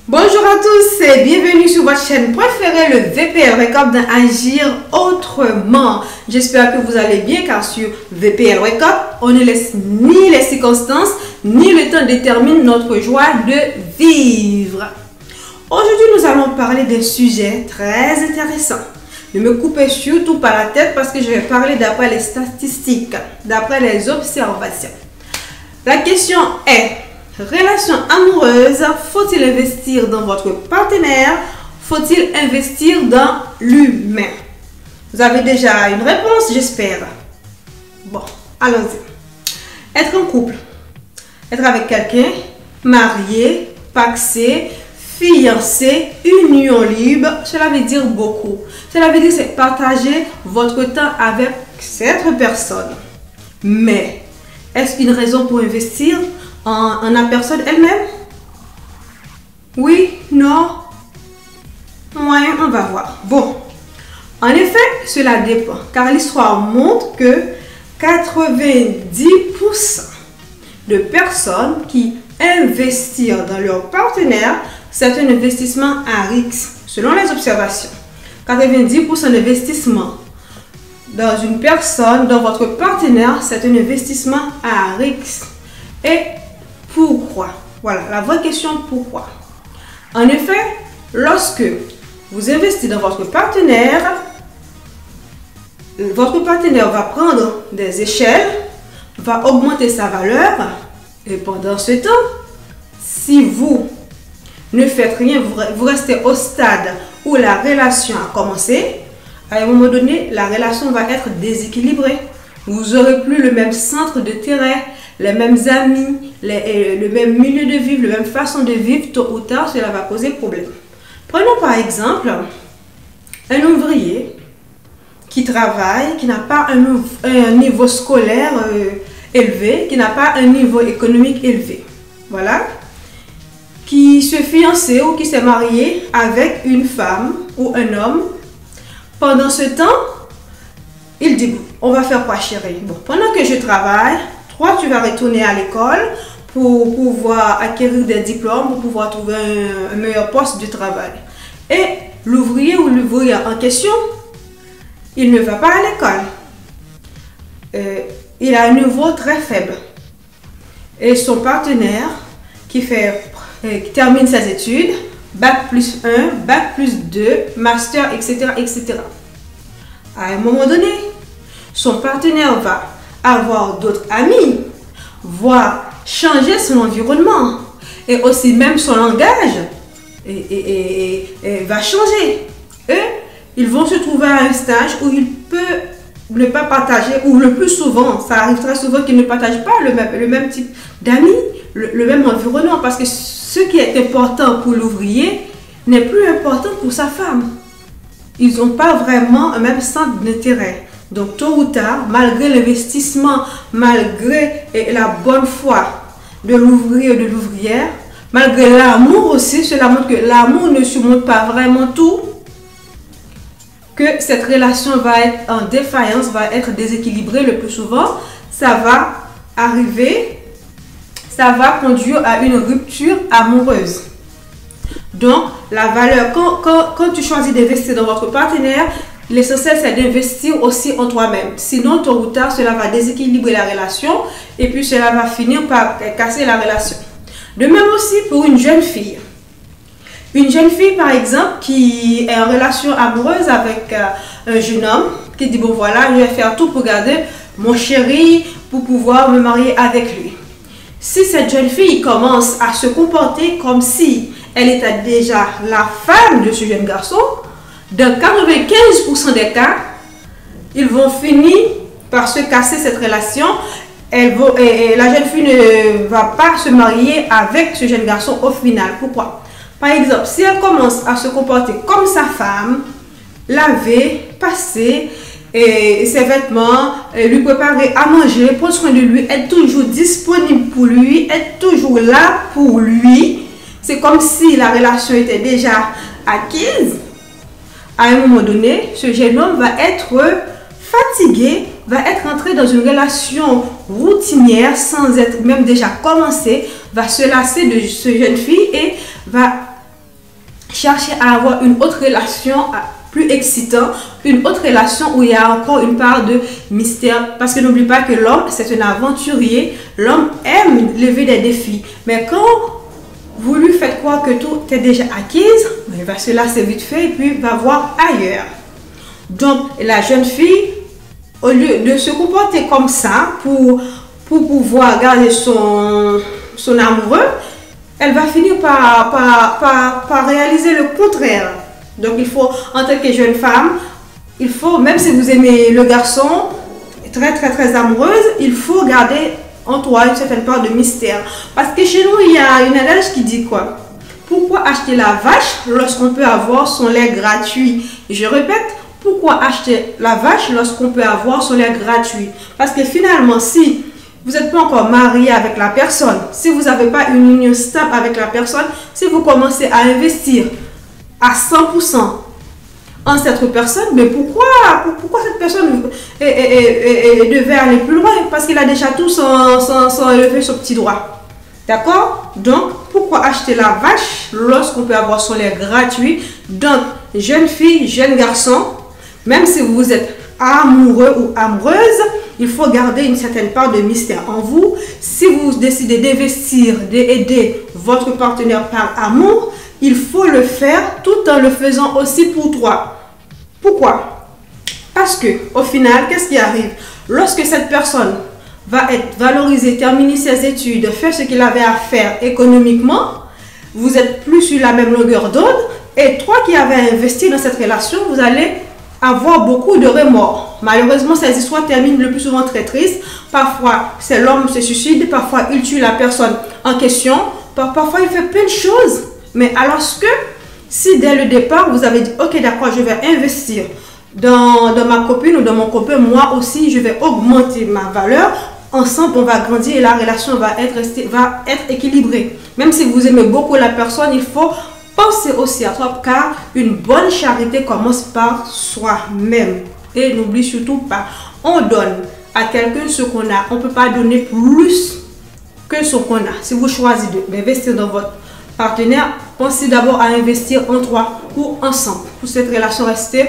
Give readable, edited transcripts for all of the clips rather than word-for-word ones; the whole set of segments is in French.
Bonjour à tous et bienvenue sur votre chaîne préférée, le VPL Record d'Agir Autrement. J'espère que vous allez bien car sur VPL Record, on ne laisse ni les circonstances ni le temps détermine notre joie de vivre. Aujourd'hui, nous allons parler d'un sujet très intéressant. Ne me coupez surtout pas la tête parce que je vais parler d'après les statistiques, d'après les observations. La question est: relation amoureuse, faut-il investir dans votre partenaire? Faut-il investir dans l'humain? Vous avez déjà une réponse, j'espère. Bon, allons-y. Être en couple, être avec quelqu'un, marié, pacsé, fiancé, union libre, cela veut dire beaucoup. Cela veut dire c'est partager votre temps avec cette personne. Mais, est-ce une raison pour investir en la personne elle-même? Oui, non, moyen, on va voir. Bon, en effet, cela dépend, car l'histoire montre que 90% de personnes qui investissent dans leur partenaire, c'est un investissement à risque, selon les observations. 90% d'investissement dans une personne, dans votre partenaire, c'est un investissement à risque. Et pourquoi? Voilà, la vraie question, pourquoi? En effet, lorsque vous investissez dans votre partenaire va prendre des échelles, va augmenter sa valeur, et pendant ce temps, si vous ne faites rien, vous restez au stade où la relation a commencé, à un moment donné, la relation va être déséquilibrée. Vous n'aurez plus le même centre d'intérêt, les mêmes amis, le même milieu de vivre, la même façon de vivre. Tôt ou tard, cela va poser problème. Prenons par exemple un ouvrier qui travaille, qui n'a pas un niveau scolaire élevé, qui n'a pas un niveau économique élevé. Voilà. Qui se fiance ou qui s'est marié avec une femme ou un homme. Pendant ce temps, il dit: on va faire quoi, chérie? Bon, pendant que je travaille, toi, tu vas retourner à l'école pour pouvoir acquérir des diplômes, pour pouvoir trouver un meilleur poste de travail. Et l'ouvrier ou l'ouvrière en question, il ne va pas à l'école. Il a un niveau très faible. Et son partenaire qui termine ses études, Bac plus 1, Bac plus 2, Master, etc., etc. À un moment donné, son partenaire va avoir d'autres amis, va changer son environnement et aussi même son langage et va changer. Et ils vont se trouver à un stage où il peut ne pas partager, ou le plus souvent, ça arrive très souvent qu'ils ne partagent pas le même type d'amis, le même environnement, parce que ce qui est important pour l'ouvrier n'est plus important pour sa femme. Ils n'ont pas vraiment un même centre d'intérêt. Donc, tôt ou tard, malgré l'investissement, malgré la bonne foi de l'ouvrier et de l'ouvrière, malgré l'amour aussi, cela montre que l'amour ne surmonte pas vraiment tout, que cette relation va être en défaillance, va être déséquilibrée le plus souvent, ça va arriver, ça va conduire à une rupture amoureuse. Donc, la valeur, quand tu choisis d'investir dans votre partenaire, l'essentiel c'est d'investir aussi en toi-même. Sinon, tôt ou tard, cela va déséquilibrer la relation et puis cela va finir par casser la relation. De même aussi pour une jeune fille. Une jeune fille, par exemple, qui est en relation amoureuse avec un jeune homme, qui dit: bon voilà, je vais faire tout pour garder mon chéri, pour pouvoir me marier avec lui. Si cette jeune fille commence à se comporter comme si elle était déjà la femme de ce jeune garçon, dans 95% des cas, ils vont finir par se casser cette relation. La jeune fille ne va pas se marier avec ce jeune garçon au final. Pourquoi? Par exemple, si elle commence à se comporter comme sa femme, laver, passer ses vêtements, lui préparer à manger, prendre soin de lui, être toujours disponible pour lui, être toujours là pour lui, c'est comme si la relation était déjà acquise. À un moment donné, ce jeune homme va être fatigué, va être entré dans une relation routinière sans être même déjà commencé, va se lasser de cette jeune fille et va cherchez à avoir une autre relation plus excitante, une autre relation où il y a encore une part de mystère. Parce que n'oublie pas que l'homme, c'est un aventurier. L'homme aime lever des défis. Mais quand vous lui faites croire que tout est déjà acquise, il va se lasser vite fait et puis va voir ailleurs. Donc, la jeune fille, au lieu de se comporter comme ça pour pouvoir garder son amoureux, elle va finir par réaliser le contraire. Donc, il faut, en tant que jeune femme, il faut, même si vous aimez le garçon, très amoureuse, il faut garder en toi une certaine part de mystère. Parce que chez nous, il y a une adage qui dit quoi? Pourquoi acheter la vache lorsqu'on peut avoir son lait gratuit? Je répète, pourquoi acheter la vache lorsqu'on peut avoir son lait gratuit? Parce que finalement, si vous n'êtes pas encore marié avec la personne, si vous n'avez pas une union stable avec la personne, si vous commencez à investir à 100% en cette personne, mais pourquoi cette personne devait aller plus loin? Parce qu'il a déjà tout sans élever son petit droit. D'accord? Donc, pourquoi acheter la vache lorsqu'on peut avoir son lait gratuit? Donc, jeune fille, jeune garçon, même si vous êtes amoureux ou amoureuse, il faut garder une certaine part de mystère en vous. Si vous décidez d'investir, d'aider votre partenaire par amour, il faut le faire tout en le faisant aussi pour toi. Pourquoi? Parce que au final, qu'est-ce qui arrive? Lorsque cette personne va être valorisée, terminer ses études, faire ce qu'il avait à faire économiquement, vous êtes plus sur la même longueur d'onde, et toi qui avez investi dans cette relation, vous allez avoir beaucoup de remords. Malheureusement, ces histoires terminent le plus souvent très tristes. Parfois, c'est l'homme se suicide, parfois il tue la personne en question, parfois il fait plein de choses. Mais alors que si dès le départ, vous avez dit, ok d'accord, je vais investir dans ma copine ou dans mon copain, moi aussi, je vais augmenter ma valeur. Ensemble, on va grandir et la relation va être équilibrée. Même si vous aimez beaucoup la personne, il faut penser aussi à toi, car une bonne charité commence par soi-même. Et n'oublie surtout pas, on donne à quelqu'un ce qu'on a. On ne peut pas donner plus que ce qu'on a. Si vous choisissez d'investir dans votre partenaire, pensez d'abord à investir en toi ou ensemble pour cette relation rester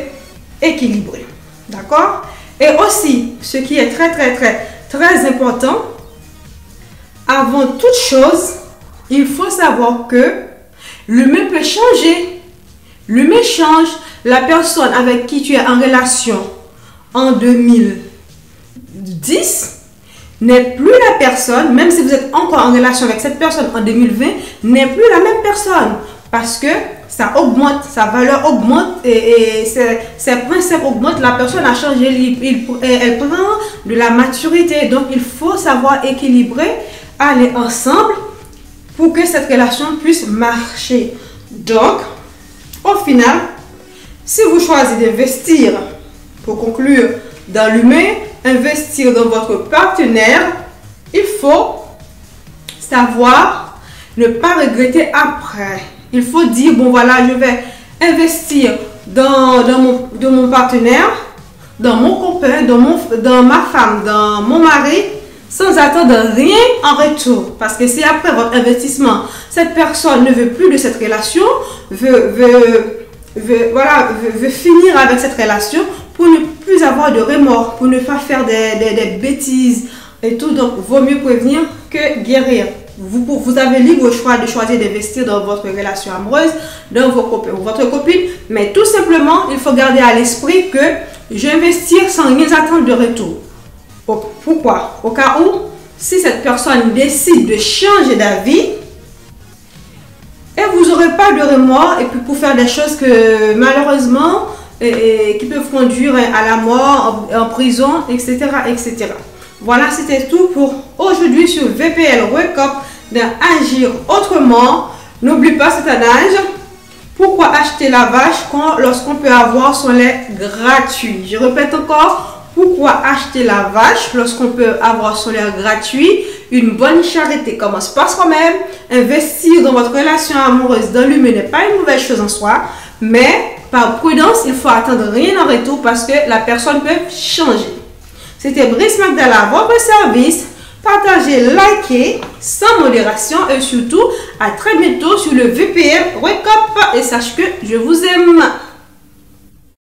équilibrée. D'accord? Et aussi, ce qui est très important, avant toute chose, il faut savoir que l'humain peut changer. L'humain change. La personne avec qui tu es en relation en 2010 n'est plus la personne, même si vous êtes encore en relation avec cette personne en 2020, n'est plus la même personne. Parce que ça augmente, sa valeur augmente et ses principes augmentent. La personne a changé, elle prend de la maturité. Donc, il faut savoir équilibrer, aller ensemble pour que cette relation puisse marcher. Donc, au final, si vous choisissez d'investir, pour conclure, dans l'humain, investir dans votre partenaire, il faut savoir ne pas regretter après. Il faut dire, bon voilà, je vais investir dans mon partenaire, dans mon copain, dans ma femme, dans mon mari, sans attendre rien en retour. Parce que si après votre investissement, cette personne ne veut plus de cette relation, veut finir avec cette relation pour ne plus avoir de remords, pour ne pas faire des bêtises et tout. Donc, vaut mieux prévenir que guérir. Vous avez libre choix de choisir d'investir dans votre relation amoureuse, dans vos copains ou votre copine, mais tout simplement, il faut garder à l'esprit que j'investis sans rien attendre de retour. Pourquoi? Au cas où, si cette personne décide de changer d'avis, et vous n'aurez pas de remords, et puis pour faire des choses que malheureusement, qui peuvent conduire à la mort, en prison, etc. etc. Voilà, c'était tout pour aujourd'hui sur VPL Wake Up d'agir autrement. N'oublie pas cet adage. Pourquoi acheter la vache lorsqu'on peut avoir son lait gratuit? Je répète encore. Pourquoi acheter la vache lorsqu'on peut avoir son lait gratuit? Une bonne charité commence par soi-même. Investir dans votre relation amoureuse dans l'humain n'est pas une mauvaise chose en soi. Mais par prudence, il faut attendre rien en retour parce que la personne peut changer. C'était Brice Magdala, votre service. partagez, likez sans modération et surtout à très bientôt sur le VPR Wake Up et sache que je vous aime.